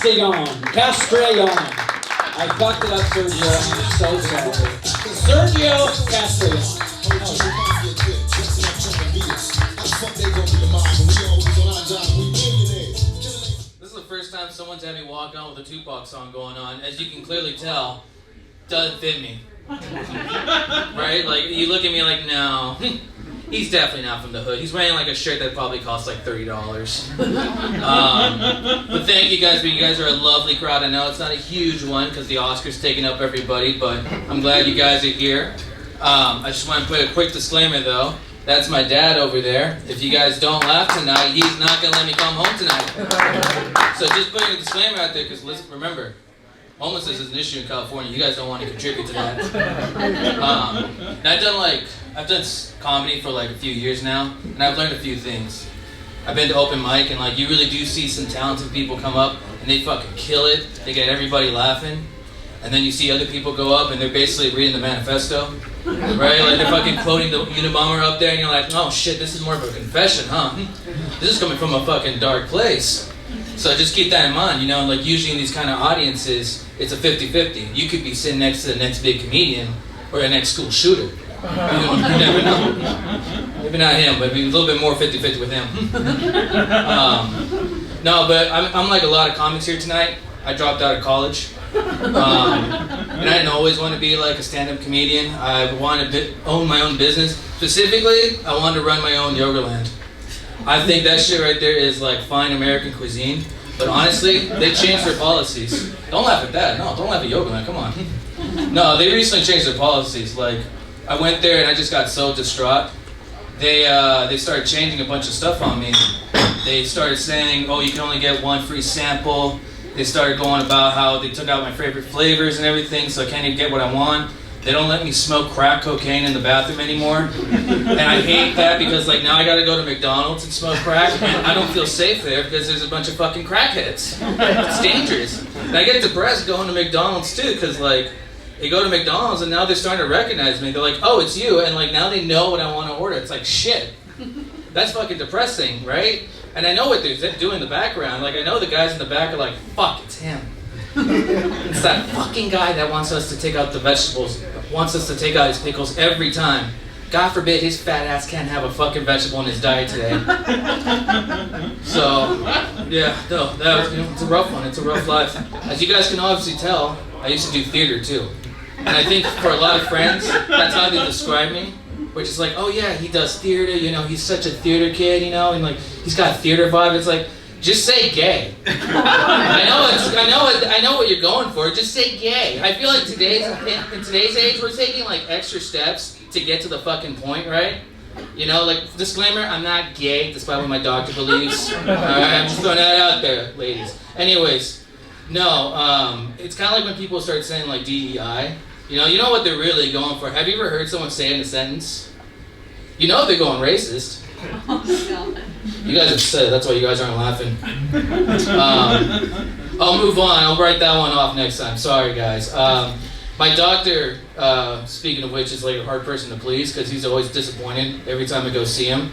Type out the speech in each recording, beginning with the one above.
Castellon. I fucked it up, Sergio. I'm so sorry. Sergio Castellon. This is the first time someone's had me walk on with a Tupac song going on. As you can clearly tell, doesn't fit me. Right? Like, you look at me like, no. He's definitely not from the hood. He's wearing like a shirt that probably costs like $30. But thank you guys, you guys are a lovely crowd. I know it's not a huge one because the Oscar's taking up everybody, but I'm glad you guys are here. I just want to put a quick disclaimer though. That's my dad over there. If you guys don't laugh tonight, he's not going to let me come home tonight. So just putting a disclaimer out there because remember, homelessness is an issue in California. You guys don't want to contribute to that. And I've done comedy for like a few years now, and I've learned a few things. I've been to open mic, and like you really do see some talented people come up, and they fucking kill it. They get everybody laughing, and then you see other people go up, and they're basically reading the manifesto, right? Like they're fucking quoting the Unabomber up there, and you're like, oh shit, this is more of a confession, huh? This is coming from a fucking dark place. So just keep that in mind, you know, like usually in these kind of audiences, it's a 50-50. You could be sitting next to the next big comedian or the next school shooter. You never know. Maybe not him, but maybe a little bit more 50-50 with him. No, but I'm like a lot of comics here tonight. I dropped out of college. And I didn't always want to be like a stand-up comedian. I wanted to own my own business. Specifically, I wanted to run my own Yogaland. I think that shit right there is like fine American cuisine. But honestly, they changed their policies. Don't laugh at that. No, don't laugh at Yogaland. Come on. No, they recently changed their policies. Like, I went there and I just got so distraught. They started changing a bunch of stuff on me. They started saying, oh, you can only get one free sample. They started going about how they took out my favorite flavors and everything, so I can't even get what I want. They don't let me smoke crack cocaine in the bathroom anymore. And I hate that because like now I gotta go to McDonald's and smoke crack, and I don't feel safe there because there's a bunch of fucking crackheads. It's dangerous. And I get depressed going to McDonald's too, because like, they go to McDonald's and now they're starting to recognize me. They're like, oh, it's you. And like now they know what I want to order. It's like, shit. That's fucking depressing, right? And I know what they're doing in the background. Like I know the guys in the back are like, fuck, it's him. It's that fucking guy that wants us to take out the vegetables, wants us to take out his pickles every time. God forbid his fat ass can't have a fucking vegetable in his diet today. So, yeah, no, it's a rough one. It's a rough life. As you guys can obviously tell, I used to do theater too. And I think for a lot of friends, that's how they describe me. Which is like, oh yeah, he does theater, you know, he's such a theater kid, you know, and like, he's got a theater vibe. It's like, just say gay. I know what you're going for, just say gay. I feel like in today's age, we're taking like extra steps to get to the fucking point, right? You know, like, disclaimer, I'm not gay, despite what my doctor believes. I'm just throwing that out there, ladies. Anyways, no, it's kind of like when people start saying like DEI. You know what they're really going for. Have you ever heard someone say in a sentence? You know they're going racist. You guys have said it, that's why you guys aren't laughing. I'll move on, I'll write that one off next time. Sorry guys. My doctor, speaking of which, is like a hard person to please because he's always disappointed every time I go see him.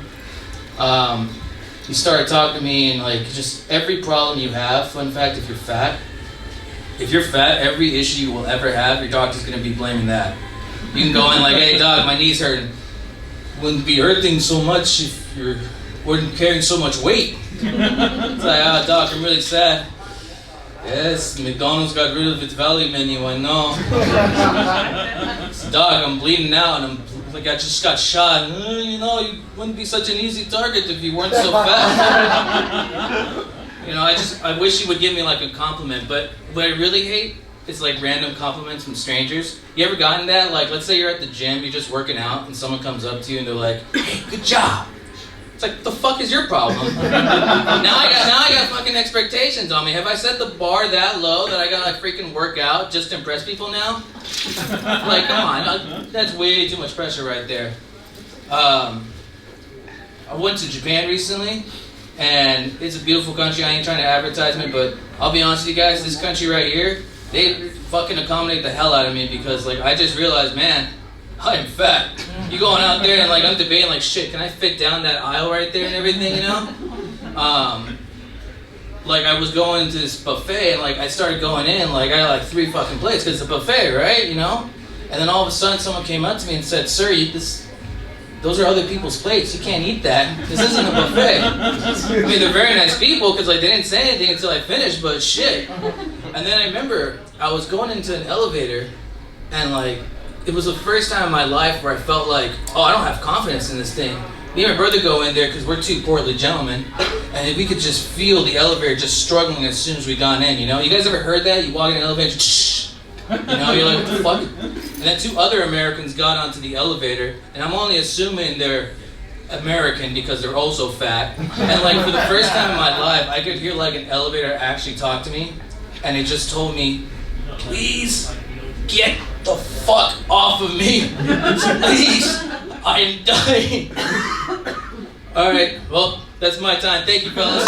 He started talking to me and like just every problem you have, fun fact, if you're fat, every issue you will ever have, your doctor's going to be blaming that. You can go in like, hey doc, my knee's hurting. Wouldn't be hurting so much if you weren't carrying so much weight. It's like, doc, I'm really sad. Yes, McDonald's got rid of its value menu, I know. Doc, I'm bleeding out and I just got shot. You know, you wouldn't be such an easy target if you weren't so fat. You know, I wish you would give me like a compliment, but what I really hate is like random compliments from strangers. You ever gotten that? Like, let's say you're at the gym, you're just working out, and someone comes up to you and they're like, hey, good job. It's like, the fuck is your problem? now I got fucking expectations on me. Have I set the bar that low that I gotta freaking work out just to impress people now? Like, come on, that's way too much pressure right there. I went to Japan recently, and it's a beautiful country. I ain't trying to advertise it, but I'll be honest with you guys, this country right here, they fucking accommodate the hell out of me because like I just realized, man, I'm fat. You going out there and like I'm debating like shit, can I fit down that aisle right there and everything, you know? like I was going to this buffet and like I started going in, like I got like 3 fucking plates because it's a buffet, right? You know? And then all of a sudden someone came up to me and said, "Sir, those are other people's plates. You can't eat that. This isn't a buffet." I mean, they're very nice people because like they didn't say anything until I finished, but shit. And then I remember I was going into an elevator and like it was the first time in my life where I felt like, oh, I don't have confidence in this thing. Me and my brother go in there because we're 2 portly gentlemen, and we could just feel the elevator just struggling as soon as we got in, you know? You guys ever heard that? You walk in an elevator, you know, you're like, what the fuck? And then 2 other Americans got onto the elevator, and I'm only assuming they're American because they're also fat. And like for the first time in my life, I could hear like an elevator actually talk to me, and it just told me, "Please get the fuck off of me. Please, I am dying." All right, well, that's my time. Thank you, fellas.